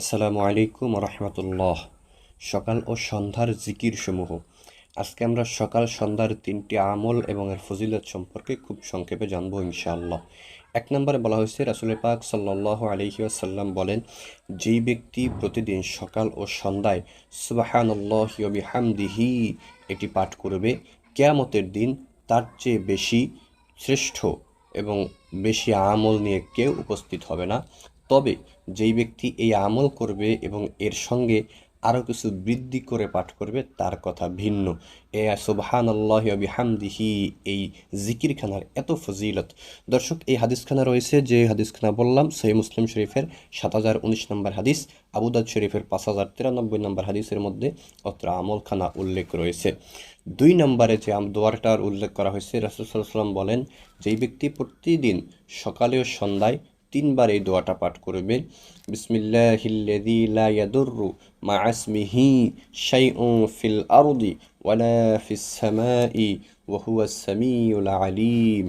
আসসালামু আলাইকুম রহমতুল্লাহ। সকাল ও সন্ধ্যার জিকির সমূহ। আজকে আমরা সকাল সন্ধ্যার তিনটি আমল এবং এর ফজিলত সম্পর্কে খুব সংক্ষেপে জানবো ইনশাআল্লাহ। এক নম্বরে বলা হয়েছে, রাসূল পাক সাল্লাল্লাহু আলাইহি ওয়াসাল্লাম বলেন, যেই ব্যক্তি প্রতিদিন সকাল ও সন্ধ্যায় সুবহানাল্লাহি ওয়া বিহামদিহি এটি পাঠ করবে, কিয়ামতের দিন তার চেয়ে বেশি শ্রেষ্ঠ এবং বেশি আমল নিয়ে কেউ উপস্থিত হবে না। তবে যেই ব্যক্তি এই আমল করবে এবং এর সঙ্গে আরও কিছু বৃদ্ধি করে পাঠ করবে তার কথা ভিন্ন। এ সুবহানাল্লাহি ওয়া বিহামদিহি এই জিকিরখানার এত ফজিলত। দর্শক, এই হাদিসখানা রয়েছে, যে হাদিসখানা বললাম, সহিহ মুসলিম শরীফের ৭০১৯ নম্বর হাদিস, আবু দাউদ শরীফের ৫০৯৩ নম্বর হাদিসের মধ্যে অত্র আমলখানা উল্লেখ রয়েছে। ২ নম্বরে যে দোয়াটার উল্লেখ করা হয়েছে, রাসূল সাল্লাল্লাহু আলাইহি ওয়াসাল্লাম বলেন, যেই ব্যক্তি প্রতিদিন সকালে ও সন্ধ্যায় ৩ বার এই দোয়াটা পাঠ করবে, বিসমিল্লাহিল্লাযী লা ইয়াদুররু মা ইসমিহি শাইউন ফিল আরদি ওয়ালা ফিস সামাই ওয়া হুয়াস সামিউল আলিম।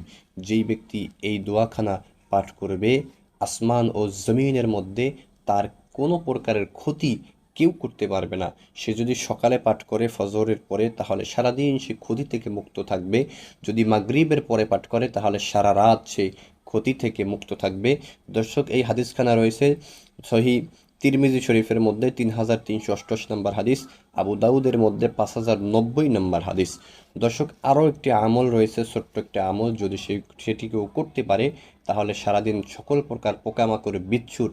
যেই ব্যক্তি এই দোয়াখানা পাঠ করবে, আসমান ও জমিনের মধ্যে তার কোনো প্রকারের ক্ষতি কেউ করতে পারবে না। সে যদি সকালে পাঠ করে ফজরের পরে, তাহলে সারাদিন সে ক্ষতি থেকে মুক্ত থাকবে। যদি মাগরিবের পরে পাঠ করে, তাহলে সারা রাত সে ক্ষতি থেকে মুক্ত থাকবে। দর্শক, এই হাদিসখানা রয়েছে সহিহ তিরমিজি শরীফের মধ্যে ৩৩৮৮ নম্বর হাদিস, আবু দাউদের মধ্যে ৫০৯০ নম্বর হাদিস। দর্শক, আরও একটি আমল রয়েছে, ছোট্ট একটি আমল, যদি সেটিকেও করতে পারে, তাহলে সারাদিন সকল প্রকার পোকামাকড় বিচ্ছুর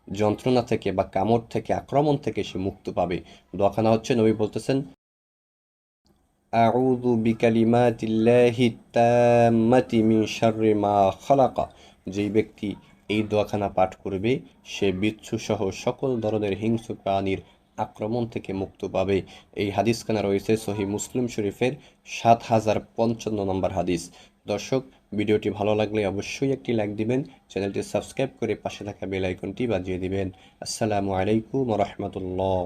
যন্ত্রণা থেকে বা কামড় থেকে, আক্রমণ থেকে সে মুক্ত পাবে। দোয়াখানা হচ্ছে, নবী বলতেছেন, আউযু বিকালিমাতিল্লাহি তাম্মাতি মিন শাররি মা খালাকা। যেই ব্যক্তি এই দোয়াখানা পাঠ করবে, সে বিচ্ছু সহ সকল ধরনের হিংস্র প্রাণীর আক্রমণ থেকে মুক্ত পাবে। এই হাদিসখানা রয়েছে সহিহ মুসলিম শরীফের ৭০৫৫ নম্বর হাদিস। দর্শক, ভিডিওটি ভালো লাগলে অবশ্যই একটি লাইক দিবেন, চ্যানেলটি সাবস্ক্রাইব করে পাশে থাকা বেল আইকনটি বাজিয়ে দিবেন। আসসালামু আলাইকুম ওয়া রাহমাতুল্লাহ।